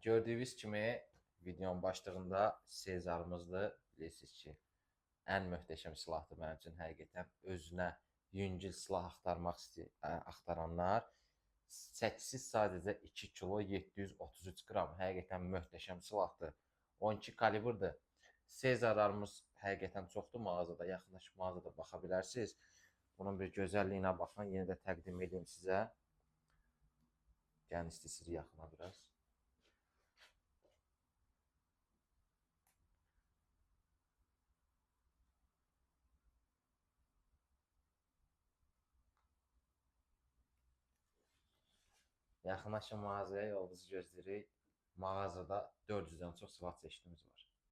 Gördüyünüz kimi videonun başlığında Sezarımızdır. Bilirsiniz ki, ən möhtəşəm silahdır mənim üçün həqiqətən. Özünə yüngül silah axtaranlar çəkisi sadəcə 2 kilo 733 qram. Həqiqətən möhtəşəm silahdır. 12 kalibrdir. Sezarlarımız həqiqətən çoxdur mağazada. Yaxınlaşıb mağazada baxa bilərsiniz. Bunun bir gözəlliyinə baxın. Yenə də təqdim edeyim sizə. Gəlin istəyirsiniz yaxına biraz. Yaxınlaşın mağazaya, yolunuzu gözləyirik. Mağazada 400-dən çox silah çeşidimiz var.